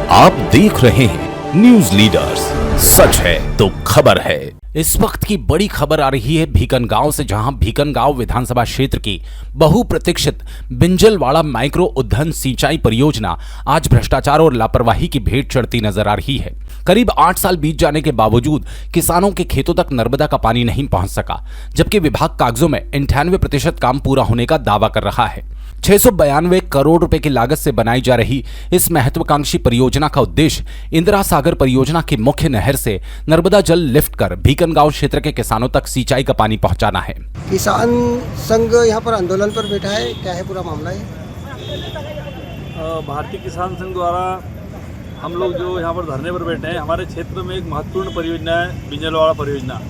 आप देख रहे हैं न्यूज लीडर्स, सच है तो खबर है। इस वक्त की बड़ी खबर आ रही है भीकनगांव से, जहां भीकनगांव विधानसभा क्षेत्र की बहुप्रतीक्षित बिंजलवाड़ा माइक्रो उद्वहन सिंचाई परियोजना आज भ्रष्टाचार और लापरवाही की भेंट चढ़ती नजर आ रही है। करीब 8 साल बीत जाने के बावजूद किसानों के खेतों तक नर्मदा का पानी नहीं पहुंच सका, जबकि विभाग कागजों में 98% काम पूरा होने का दावा कर रहा है। 692 करोड़ रुपए की लागत से बनाई जा रही इस महत्वाकांक्षी परियोजना का उद्देश्य इंदिरा सागर परियोजना की मुख्य नहर से नर्मदा जल लिफ्ट कर भीकनगांव क्षेत्र के किसानों तक सिंचाई का पानी पहुंचाना है। किसान संघ यहाँ पर आंदोलन पर बैठा है, क्या है पूरा मामला है? भारतीय किसान संघ द्वारा हम लोग जो यहाँ पर धरने पर बैठे हैं, हमारे क्षेत्र में एक महत्वपूर्ण परियोजना है बिंजलवाड़ा परियोजना,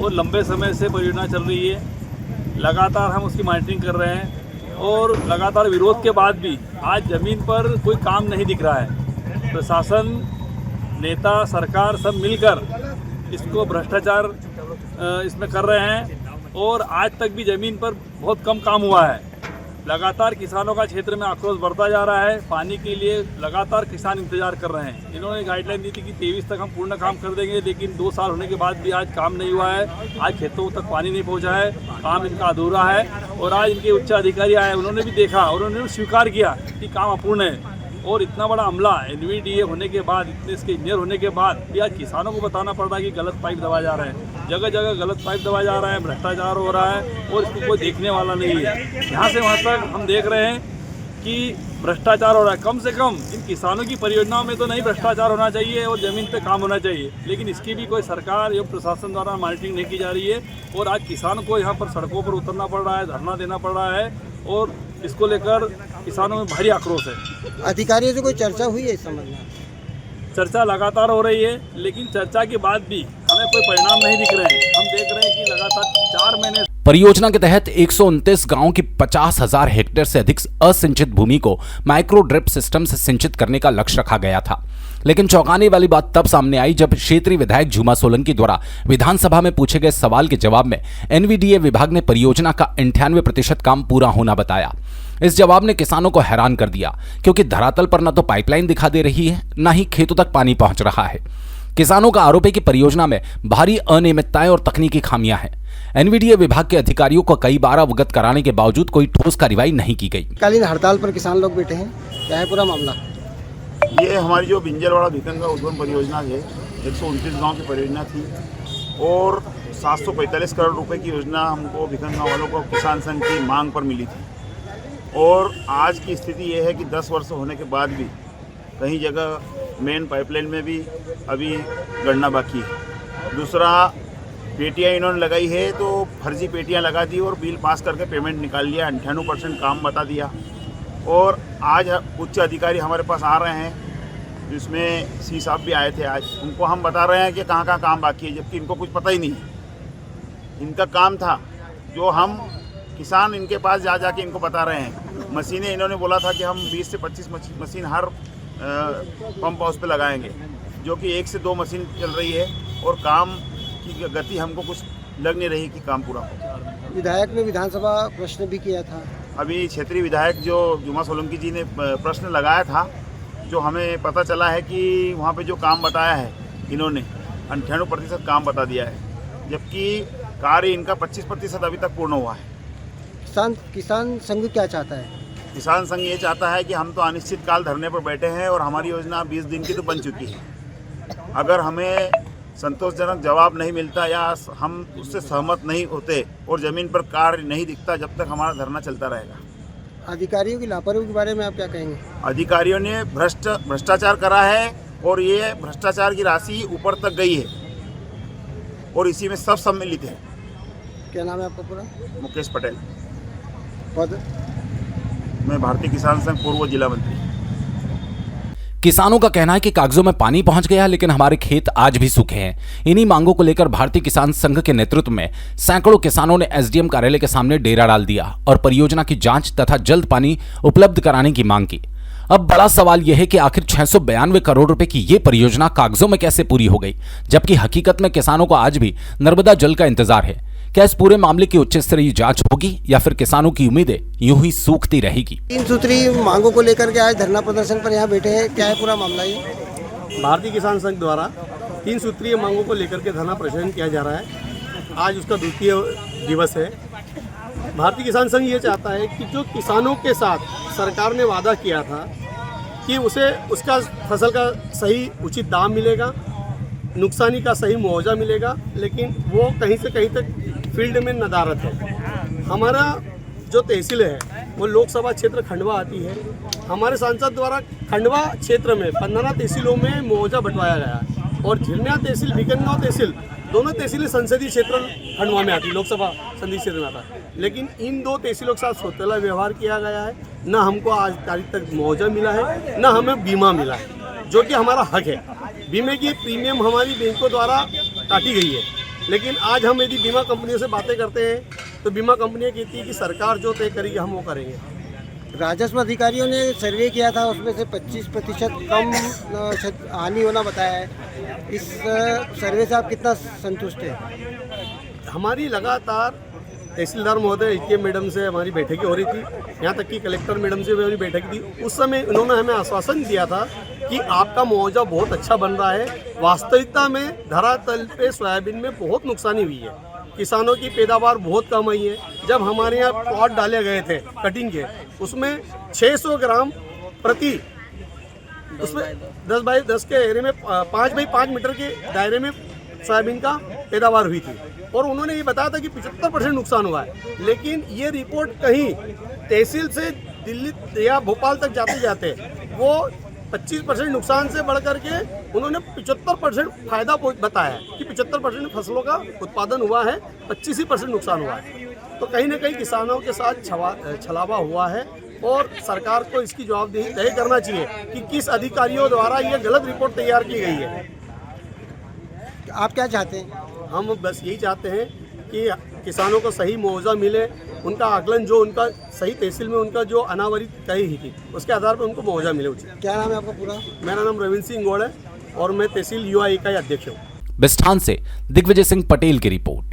और लंबे समय से परियोजना चल रही है। लगातार हम उसकी मॉनिटरिंग कर रहे हैं और लगातार विरोध के बाद भी आज ज़मीन पर कोई काम नहीं दिख रहा है। प्रशासन, नेता, सरकार सब मिलकर इसको भ्रष्टाचार इसमें कर रहे हैं और आज तक भी ज़मीन पर बहुत कम काम हुआ है। लगातार किसानों का क्षेत्र में आक्रोश बढ़ता जा रहा है। पानी के लिए लगातार किसान इंतजार कर रहे हैं। इन्होंने गाइडलाइन दी थी कि 23 तक हम पूर्ण काम कर देंगे, लेकिन 2 साल होने के बाद भी आज काम नहीं हुआ है। आज खेतों तक पानी नहीं पहुंचा है, काम इनका अधूरा है। और आज इनके उच्च अधिकारी आए, उन्होंने भी देखा और उन्होंने भी स्वीकार किया कि काम अपूर्ण है। और इतना बड़ा अमला NVDA होने के बाद, इतने इसके इंजीनियर होने के बाद भी आज किसानों को बताना पड़ रहा है कि गलत पाइप दबाए जा रहे हैं। जगह जगह गलत पाइप दबाया जा रहा है, भ्रष्टाचार हो रहा है और इसको कोई देखने वाला नहीं है। यहाँ से वहाँ तक हम देख रहे हैं कि भ्रष्टाचार हो रहा है। कम से कम इन किसानों की परियोजनाओं में तो नहीं भ्रष्टाचार होना चाहिए और ज़मीन पे काम होना चाहिए, लेकिन इसकी भी कोई सरकार एवं प्रशासन द्वारा मॉनिटरिंग नहीं की जा रही है। और आज किसानों को यहाँ पर सड़कों पर उतरना पड़ रहा है, धरना देना पड़ रहा है और इसको लेकर किसानों में भारी आक्रोश है। अधिकारियों से कोई चर्चा हुई है इस संबंध में? चर्चा लगातार हो रही है, लेकिन चर्चा के बाद भी हमें कोई परिणाम नहीं दिख रहे हैं। हम देख रहे हैं कि लगातार 4 महीने परियोजना के तहत 129 गांवों की 50,000 हेक्टेयर से अधिक असिंचित भूमि को माइक्रो ड्रिप सिस्टम से सिंचित करने का लक्ष्य रखा गया था। लेकिन चौंकाने वाली बात तब सामने आई जब क्षेत्रीय विधायक झूमा सोलंकी द्वारा विधानसभा में पूछे गए सवाल के जवाब में NVDA विभाग ने परियोजना का 98% काम पूरा होना बताया। इस जवाब ने किसानों को हैरान कर दिया, क्योंकि धरातल पर न तो पाइपलाइन दिखा दे रही है, न ही खेतों तक पानी पहुंच रहा है। किसानों का आरोप है कि परियोजना में भारी अनियमितताएं और तकनीकी खामियां हैं। NVDA विभाग के अधिकारियों को कई बार अवगत कराने के बावजूद कोई ठोस कार्रवाई नहीं की गई। कालीन हड़ताल पर किसान लोग बैठे हैं, क्या है पूरा मामला? ये हमारी जो बिंजलवाड़ा भीकनगांव उद्वहन परियोजना है, 129 गांव की परियोजना थी और 745 करोड़ रुपए की योजना हमको भीकनगांव वालों को किसान संघ की मांग पर मिली थी। और आज की स्थिति ये है कि 10 वर्ष होने के बाद भी कहीं जगह मेन पाइपलाइन में भी अभी गड़ना बाकी है। दूसरा, पेटियाँ इन्होंने लगाई है तो फर्जी पेटियाँ लगा दी और बिल पास करके पेमेंट निकाल लिया, 98% काम बता दिया। और आज उच्च अधिकारी हमारे पास आ रहे हैं, जिसमें C साहब भी आए थे आज, उनको हम बता रहे हैं कि कहाँ कहाँ काम बाकी है, जबकि इनको कुछ पता ही नहीं है। इनका काम था जो हम किसान इनके पास जा जाके इनको बता रहे हैं। मशीनें इन्होंने बोला था कि हम 20 से 25 मशीन हर पंप हाउस पे लगाएंगे, जो कि 1 से 2 मशीन चल रही है और काम की गति हमको कुछ लग नहीं रही कि काम पूरा हो। विधायक ने विधानसभा प्रश्न भी किया था। अभी क्षेत्रीय विधायक जो झूमा सोलंकी जी ने प्रश्न लगाया था, जो हमें पता चला है कि वहाँ पे जो काम बताया है इन्होंने 98% काम बता दिया है, जबकि कार्य इनका 25% अभी तक पूर्ण हुआ है। किसान संघ क्या चाहता है? किसान संघ ये चाहता है कि हम तो अनिश्चित काल धरने पर बैठे हैं और हमारी योजना 20 दिन की तो बन चुकी है। अगर हमें संतोषजनक जवाब नहीं मिलता या हम उससे सहमत नहीं होते और ज़मीन पर कार्य नहीं दिखता, जब तक हमारा धरना चलता रहेगा। अधिकारियों की लापरवाही के बारे में आप क्या कहेंगे? अधिकारियों ने भ्रष्टाचार करा है और ये भ्रष्टाचार की राशि ऊपर तक गई है और इसी में सब सम्मिलित है। क्या नाम है आपका पूरा? मुकेश पटेल। पद? मैं भारतीय किसान संघ पूर्व जिला मंत्री। किसानों का कहना है कि कागजों में पानी पहुंच गया है, लेकिन हमारे खेत आज भी सूखे हैं। इन्हीं मांगों को लेकर भारतीय किसान संघ के नेतृत्व में सैकड़ों किसानों ने SDM कार्यालय के सामने डेरा डाल दिया और परियोजना की जांच तथा जल्द पानी उपलब्ध कराने की मांग की। अब बड़ा सवाल यह है कि आखिर 692 करोड़ रुपए की यह परियोजना कागजों में कैसे पूरी हो गई, जबकि हकीकत में किसानों को आज भी नर्मदा जल का इंतजार है। क्या इस पूरे मामले की उच्च स्तरीय जांच होगी या फिर किसानों की उम्मीदें यूं ही सूखती रहेगी? 3 सूत्री मांगों को लेकर के आज धरना प्रदर्शन पर यहाँ बैठे हैं, क्या है पूरा मामला ये? भारतीय किसान संघ द्वारा 3 सूत्रीय मांगों को लेकर के धरना प्रदर्शन किया जा रहा है। आज उसका द्वितीय दिवस है। भारतीय किसान संघ ये चाहता है कि जो किसानों के साथ सरकार ने वादा किया था कि उसे उसका फसल का सही उचित दाम मिलेगा, नुकसानी का सही मुआवजा मिलेगा, लेकिन वो कहीं से कहीं तक फील्ड में नदारत है। हमारा जो तहसील है वो लोकसभा क्षेत्र खंडवा आती है। हमारे सांसद द्वारा खंडवा क्षेत्र में 15 तहसीलों में मुआवजा बंटवाया गया और झिरनिया तहसील, भिकनगांव तहसील, दोनों तहसीलें संसदीय क्षेत्र खंडवा में आती, लोकसभा संसदीय क्षेत्र में आता है। लेकिन इन 2 तहसीलों के साथ सौतेला व्यवहार किया गया है। न हमको आज तारीख तक मुआवजा मिला है, न हमें बीमा मिला है, जो कि हमारा हक है। बीमे की प्रीमियम हमारी बैंकों द्वारा काटी गई है, लेकिन आज हम यदि बीमा कंपनियों से बातें करते हैं तो बीमा कंपनियां कहती है कि सरकार जो तय करेगी हम वो करेंगे। राजस्व अधिकारियों ने सर्वे किया था, उसमें से 25% कम हानि होना बताया है। इस सर्वे से आप कितना संतुष्ट हैं? हमारी लगातार तहसीलदार महोदय के मैडम से हमारी बैठकें हो रही थी, यहाँ तक कि कलेक्टर मैडम से भी हमारी बैठक थी। उस समय उन्होंने हमें आश्वासन दिया था कि आपका मुआवजा बहुत अच्छा बन रहा है। वास्तविकता में धरातल पे सोयाबीन में बहुत नुकसानी हुई है, किसानों की पैदावार बहुत कम हुई है। जब हमारे यहाँ प्लॉट डाले गए थे कटिंग के, उसमें 600 ग्राम प्रति, उसमें 10 बाई 10 के एरिया में 5 बाई 5 मीटर के दायरे में सोयाबीन का पैदावार हुई थी और उन्होंने ये बताया था कि 75% नुकसान हुआ है। लेकिन ये रिपोर्ट कहीं तहसील से दिल्ली या भोपाल तक जाते जाते वो 25% नुकसान से बढ़ करके उन्होंने 75% फायदा बताया है कि 75% फसलों का उत्पादन हुआ है, 25% नुकसान हुआ है। तो कहीं ना कहीं किसानों के साथ छलावा हुआ है और सरकार को इसकी जवाबदेही तय करना चाहिए कि किस अधिकारियों द्वारा ये गलत रिपोर्ट तैयार की गई है। आप क्या चाहते हैं? हम बस यही चाहते हैं कि किसानों को सही मुआवजा मिले, उनका आकलन जो उनका सही तहसील में उनका जो अनावरित तय ही थी उसके आधार पर उनको मुआवजा मिले उचित। क्या नाम है आपका पूरा? मेरा नाम रविंद्र सिंह गौड़ है और मैं तहसील युवा इकाई अध्यक्ष हूँ। बिस्ठान से दिग्विजय सिंह पटेल की रिपोर्ट।